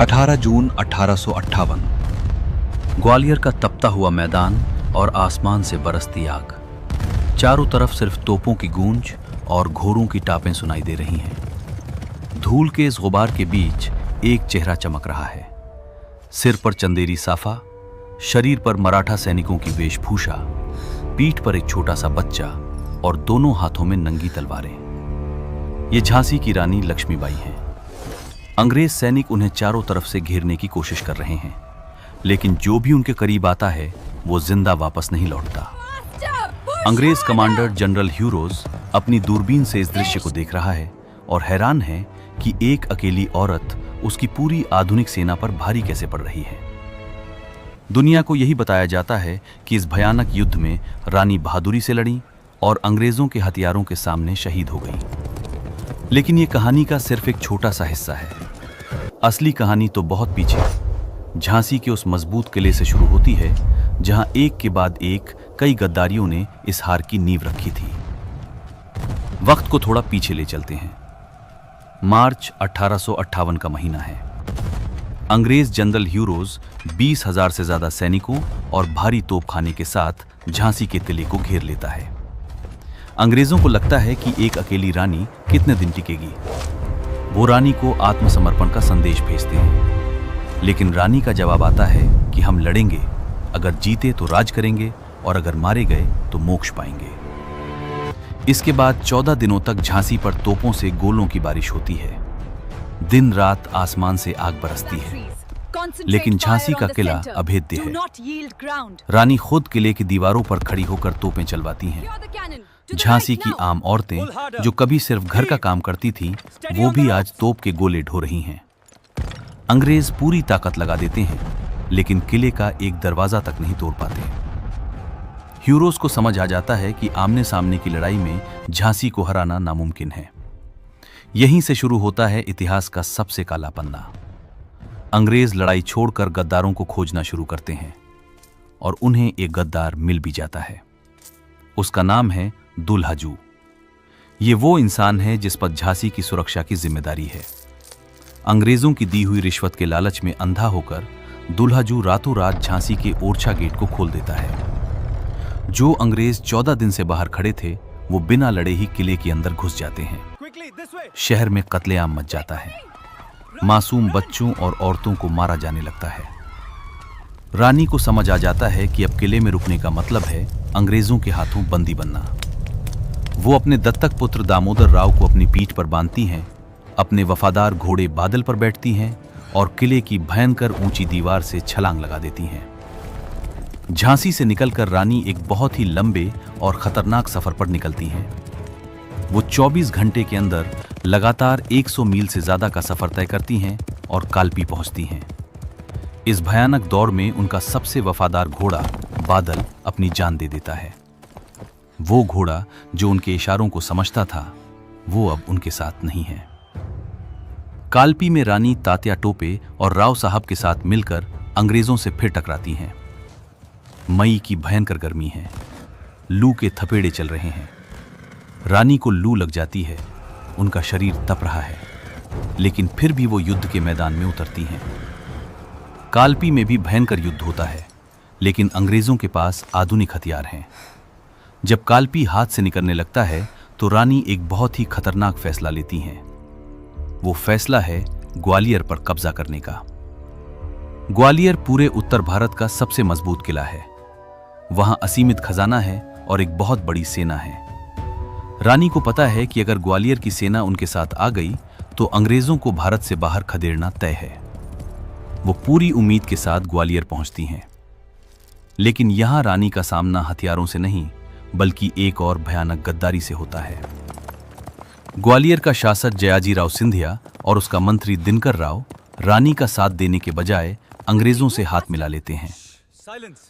18 जून 1858। ग्वालियर का तपता हुआ मैदान और आसमान से बरसती आग। चारों तरफ सिर्फ तोपों की गूंज और घोड़ों की टापें सुनाई दे रही हैं। धूल के इस गुबार के बीच एक चेहरा चमक रहा है। सिर पर चंदेरी साफा, शरीर पर मराठा सैनिकों की वेशभूषा, पीठ पर एक छोटा सा बच्चा और दोनों हाथों में नंगी तलवारें। ये झांसी की रानी लक्ष्मीबाई हैं। अंग्रेज सैनिक उन्हें चारों तरफ से घेरने की कोशिश कर रहे हैं, लेकिन जो भी उनके करीब आता है वो जिंदा वापस नहीं लौटता। अंग्रेज कमांडर जनरल ह्यूरोज अपनी दूरबीन से इस दृश्य को देख रहा है और हैरान है कि एक अकेली औरत उसकी पूरी आधुनिक सेना पर भारी कैसे पड़ रही है। दुनिया को यही बताया जाता है कि इस भयानक युद्ध में रानी बहादुरी से लड़ी और अंग्रेजों के हथियारों के सामने शहीद हो गई। लेकिन ये कहानी का सिर्फ एक छोटा सा हिस्सा है। असली कहानी तो बहुत पीछे झांसी के उस मजबूत किले से शुरू होती है, जहां एक के बाद एक कई गद्दारियों ने इस हार की नींव रखी थी। वक्त को थोड़ा पीछे ले चलते हैं। मार्च 1858 का महीना है। अंग्रेज जनरल ह्यूरोज 20,000 से ज्यादा सैनिकों और भारी तोपखाने के साथ झांसी के किले को घेर लेता है। अंग्रेजों को लगता है कि एक अकेली रानी कितने दिन टिकेगी। वो रानी को आत्मसमर्पण का संदेश भेजते हैं, लेकिन रानी का जवाब आता है कि हम लड़ेंगे, अगर जीते तो राज करेंगे और अगर मारे गए तो मोक्ष पाएंगे। इसके बाद 14 दिनों तक झांसी पर तोपों से गोलों की बारिश होती है। दिन रात आसमान से आग बरसती है, लेकिन झांसी का किला अभेद्य है। रानी खुद किले की दीवारों पर खड़ी होकर तोपें चलवाती हैं। झांसी की आम औरतें जो कभी सिर्फ घर का काम करती थीं, वो भी आज तोप के गोले ढो रही हैं। अंग्रेज पूरी ताकत लगा देते हैं, लेकिन किले का एक दरवाजा तक नहीं तोड़ पाते। ह्यूरोज को समझ आ जाता है कि आमने सामने की लड़ाई में झांसी को हराना नामुमकिन है। यहीं से शुरू होता है इतिहास का सबसे काला पन्ना। अंग्रेज लड़ाई छोड़कर गद्दारों को खोजना शुरू करते हैं और उन्हें एक गद्दार मिल भी जाता है। उसका नाम है दुल्हाजू। ये वो इंसान है जिस पर झांसी की सुरक्षा की जिम्मेदारी है। अंग्रेजों की दी हुई रिश्वत के लालच में अंधा होकर दुल्हाजू रातों रात झांसी के ओरछा गेट को खोल देता है। जो अंग्रेज 14 दिन से बाहर खड़े थे, वो बिना लड़े ही किले के अंदर घुस जाते हैं। शहर में कत्लेआम मच जाता है। मासूम बच्चों और औरतों को मारा जाने लगता है। रानी को समझ आ जाता है कि अब किले में रुकने का मतलब है अंग्रेजों के हाथों बंदी बनना। वो अपने दत्तक पुत्र दामोदर राव को अपनी पीठ पर बांधती हैं, अपने वफादार घोड़े बादल पर बैठती हैं और किले की भयंकर ऊंची दीवार से छलांग लगा देती हैं। झांसी से निकलकर रानी एक बहुत ही लंबे और खतरनाक सफर पर निकलती हैं। वो 24 घंटे के अंदर लगातार 100 मील से ज्यादा का सफर तय करती हैं और कालपी पहुंचती हैं। इस भयानक दौड़ में उनका सबसे वफादार घोड़ा बादल अपनी जान दे देता है। वो घोड़ा जो उनके इशारों को समझता था, वो अब उनके साथ नहीं है। कालपी में रानी तात्या टोपे और राव साहब के साथ मिलकर अंग्रेजों से फिर टकराती हैं। मई की भयंकर गर्मी है। लू के थपेड़े चल रहे हैं। रानी को लू लग जाती है। उनका शरीर तप रहा है, लेकिन फिर भी वो युद्ध के मैदान में उतरती हैं। कालपी में भी भयंकर युद्ध होता है, लेकिन अंग्रेजों के पास आधुनिक हथियार हैं। जब कालपी हाथ से निकलने लगता है तो रानी एक बहुत ही खतरनाक फैसला लेती हैं। वो फैसला है ग्वालियर पर कब्जा करने का। ग्वालियर पूरे उत्तर भारत का सबसे मजबूत किला है। वहां असीमित खजाना है और एक बहुत बड़ी सेना है। रानी को पता है कि अगर ग्वालियर की सेना उनके साथ आ गई तो अंग्रेजों को भारत से बाहर खदेड़ना तय है। वो पूरी उम्मीद के साथ ग्वालियर पहुंचती हैं, लेकिन यहां रानी का सामना हथियारों से नहीं, बल्कि एक और भयानक गद्दारी से होता है। ग्वालियर का शासक जयाजीराव सिंधिया और उसका मंत्री दिनकर राव रानी का साथ देने के बजाय अंग्रेजों से हाथ मिला लेते हैं।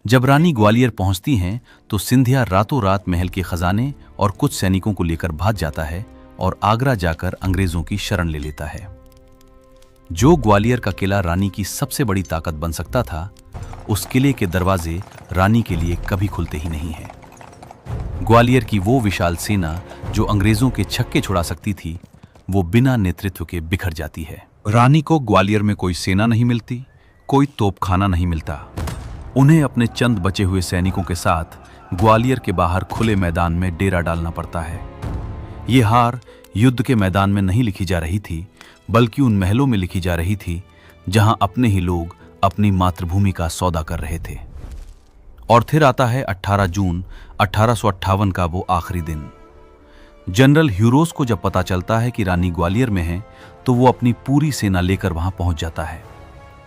जब रानी ग्वालियर पहुंचती हैं तो सिंधिया रातों रात महल के खजाने और कुछ सैनिकों को लेकर भाग जाता है और आगरा जाकर अंग्रेजों की शरण ले लेता है। जो ग्वालियर का किला रानी की सबसे बड़ी ताकत बन सकता था, उस किले के दरवाजे रानी के लिए कभी खुलते ही नहीं हैं। ग्वालियर की वो विशाल सेना जो अंग्रेजों के छक्के छुड़ा सकती थी, वो बिना नेतृत्व के बिखर जाती है। रानी को ग्वालियर में कोई सेना नहीं मिलती, कोई तोपखाना नहीं मिलता। उन्हें अपने चंद बचे हुए सैनिकों के साथ ग्वालियर के बाहर खुले मैदान में डेरा डालना पड़ता है। ये हार युद्ध के मैदान में नहीं लिखी जा रही थी, बल्कि उन महलों में लिखी जा रही थी जहां अपने ही लोग अपनी मातृभूमि का सौदा कर रहे थे। और फिर आता है 18 जून 1858 का वो आखिरी दिन। जनरल ह्यूरोस को जब पता चलता है कि रानी ग्वालियर में है, तो वो अपनी पूरी सेना लेकर वहां पहुंच जाता है।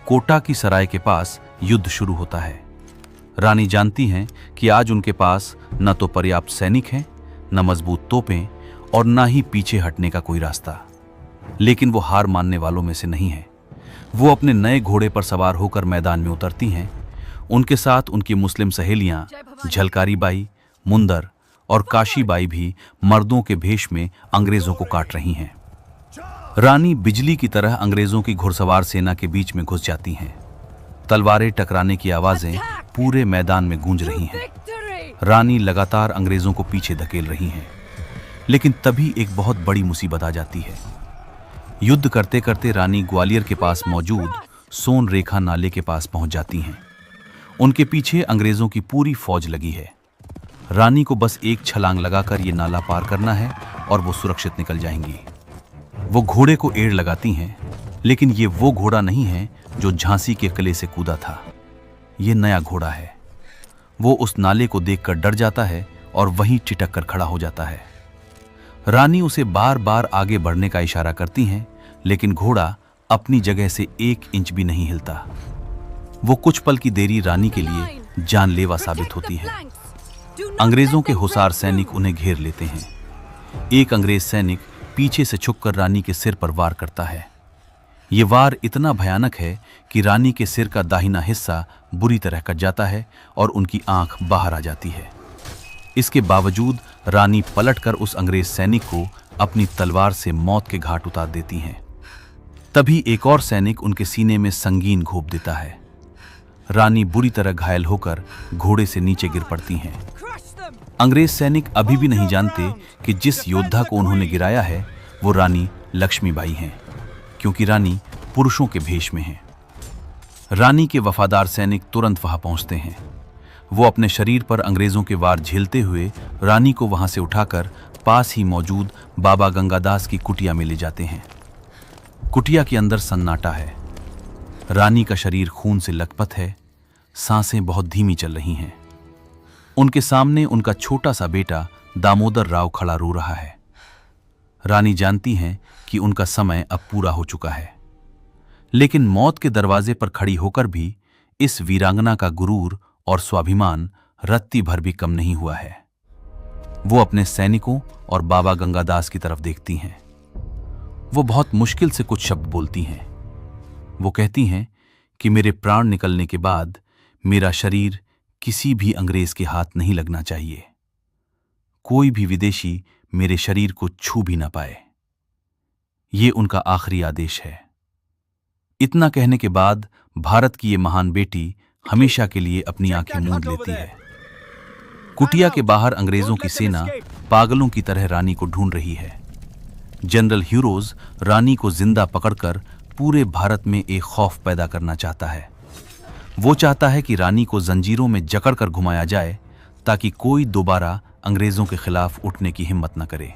कोटा की सराय के पास युद्ध शुरू होता है। रानी जानती हैं कि आज उनके पास न तो पर्याप्त सैनिक हैं, न मजबूत तोपें और न ही पीछे हटने का कोई रास्ता। लेकिन वो हार मानने वालों में से नहीं है। वो अपने नए घोड़े पर सवार होकर मैदान में उतरती हैं। उनके साथ उनकी मुस्लिम सहेलियां झलकारी बाई, मुंदर और काशी बाई भी मर्दों के भेष में अंग्रेजों को काट रही हैं। रानी बिजली की तरह अंग्रेजों की घुड़सवार सेना के बीच में घुस जाती हैं। तलवारें टकराने की आवाजें पूरे मैदान में गूंज रही हैं। रानी लगातार अंग्रेजों को पीछे धकेल रही हैं। लेकिन तभी एक बहुत बड़ी मुसीबत आ जाती है। युद्ध करते करते रानी ग्वालियर के पास मौजूद सोन रेखा नाले के पास पहुंच जाती हैं। उनके पीछे अंग्रेजों की पूरी फौज लगी है। रानी को बस एक छलांग लगाकर ये नाला पार करना है और वो सुरक्षित निकल जाएंगी। वो घोड़े को एड़ लगाती हैं, लेकिन ये वो घोड़ा नहीं है जो झांसी के किले से कूदा था। ये नया घोड़ा है। वो उस नाले को देखकर डर जाता है और वहीं टिटक कर खड़ा हो जाता है। रानी उसे बार बार आगे बढ़ने का इशारा करती हैं, लेकिन घोड़ा अपनी जगह से 1 इंच भी नहीं हिलता। वो कुछ पल की देरी रानी के लिए जानलेवा साबित होती है। अंग्रेजों के हुसार सैनिक उन्हें घेर लेते हैं। एक अंग्रेज सैनिक पीछे से छुपकर रानी के सिर पर वार करता है। ये वार इतना भयानक है कि रानी के सिर का दाहिना हिस्सा बुरी तरह कट जाता है और उनकी आंख बाहर आ जाती है। इसके बावजूद रानी पलटकर उस अंग्रेज सैनिक को अपनी तलवार से मौत के घाट उतार देती हैं। तभी एक और सैनिक उनके सीने में संगीन घोंप देता है। रानी बुरी तरह घायल होकर घोड़े से नीचे गिर पड़ती हैं। अंग्रेज सैनिक अभी भी नहीं जानते कि जिस योद्धा को उन्होंने गिराया है वो रानी लक्ष्मीबाई हैं, क्योंकि रानी पुरुषों के भेष में है। रानी के वफादार सैनिक तुरंत वहां पहुंचते हैं। वो अपने शरीर पर अंग्रेजों के वार झेलते हुए रानी को वहां से उठाकर पास ही मौजूद बाबा गंगादास की कुटिया में ले जाते हैं। कुटिया के अंदर सन्नाटा है। रानी का शरीर खून से लथपथ है, सांसें बहुत धीमी चल रही हैं। उनके सामने उनका छोटा सा बेटा दामोदर राव खड़ा रो रहा है। रानी जानती हैं कि उनका समय अब पूरा हो चुका है, लेकिन मौत के दरवाजे पर खड़ी होकर भी इस वीरांगना का गुरूर और स्वाभिमान रत्ती भर भी कम नहीं हुआ है। वो अपने सैनिकों और बाबा गंगादास की तरफ देखती हैं। वो बहुत मुश्किल से कुछ शब्द बोलती हैं। वो कहती हैं कि मेरे प्राण निकलने के बाद मेरा शरीर किसी भी अंग्रेज के हाथ नहीं लगना चाहिए। कोई भी विदेशी मेरे शरीर को छू भी ना पाए। ये उनका आखिरी आदेश है। इतना कहने के बाद भारत की ये महान बेटी हमेशा के लिए अपनी आंखें मूंद लेती है। कुटिया के बाहर अंग्रेजों की सेना पागलों की तरह रानी को ढूंढ रही है। जनरल ह्यूरोस रानी को जिंदा पकड़कर पूरे भारत में एक खौफ पैदा करना चाहता है। वो चाहता है कि रानी को जंजीरों में जकड़कर घुमाया जाए, ताकि कोई दोबारा अंग्रेजों के खिलाफ उठने की हिम्मत न करे।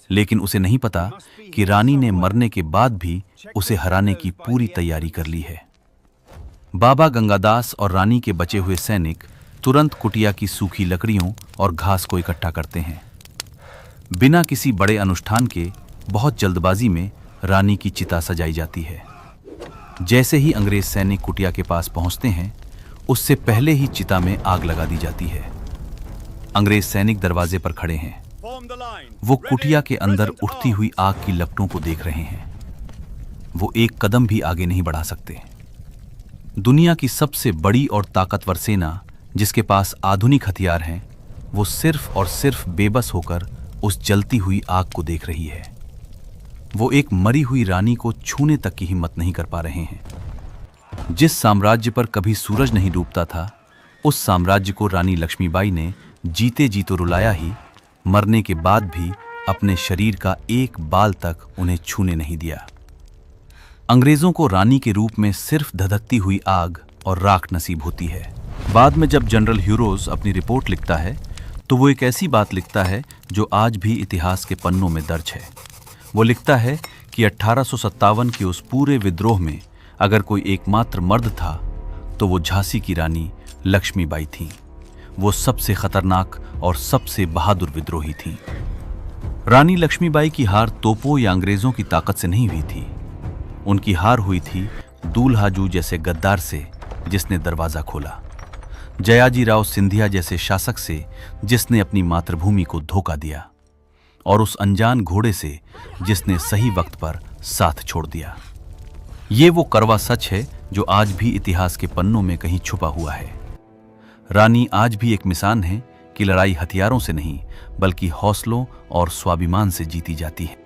लेकिन उसे नहीं पता कि रानी ने मरने के बाद भी उसे हराने की पूरी तैयारी कर ली है। बाबा गंगादास और रानी के बचे हुए सैनिक तुरंत कुटिया की सूखी लकड़ियों और घास को इकट्ठा करते हैं। बिना किसी बड़े अनुष्ठान के बहुत जल्दबाजी में रानी की चिता सजाई जाती है। जैसे ही अंग्रेज सैनिक कुटिया के पास पहुंचते हैं, उससे पहले ही चिता में आग लगा दी जाती है। अंग्रेज सैनिक दरवाजे पर खड़े हैं। वो कुटिया के अंदर उठती हुई आग की लपटों को देख रहे हैं। वो एक कदम भी आगे नहीं बढ़ा सकते। दुनिया की सबसे बड़ी और ताकतवर सेना, जिसके पास आधुनिक हथियार हैं, वो सिर्फ और सिर्फ बेबस होकर उस जलती हुई आग को देख रही है। वो एक मरी हुई रानी को छूने तक की हिम्मत नहीं कर पा रहे हैं। जिस साम्राज्य पर कभी सूरज नहीं डूबता था, उस साम्राज्य को रानी लक्ष्मीबाई ने जीते जी तो रुलाया ही, मरने के बाद भी अपने शरीर का एक बाल तक उन्हें छूने नहीं दिया। अंग्रेजों को रानी के रूप में सिर्फ धधकती हुई आग और राख नसीब होती है। बाद में जब जनरल ह्यूरोज अपनी रिपोर्ट लिखता है तो वो एक ऐसी बात लिखता है जो आज भी इतिहास के पन्नों में दर्ज है। वो लिखता है कि 1857 के उस पूरे विद्रोह में अगर कोई एकमात्र मर्द था तो वो झांसी की रानी लक्ष्मीबाई थी। वो सबसे खतरनाक और सबसे बहादुर विद्रोही थी। रानी लक्ष्मीबाई की हार तोपों या अंग्रेजों की ताकत से नहीं हुई थी। उनकी हार हुई थी दूल्हाजू जैसे गद्दार से जिसने दरवाजा खोला, जयाजीराव सिंधिया जैसे शासक से जिसने अपनी मातृभूमि को धोखा दिया, और उस अनजान घोड़े से जिसने सही वक्त पर साथ छोड़ दिया। ये वो कड़वा सच है जो आज भी इतिहास के पन्नों में कहीं छुपा हुआ है। रानी आज भी एक मिसाल है कि लड़ाई हथियारों से नहीं बल्कि हौसलों और स्वाभिमान से जीती जाती है।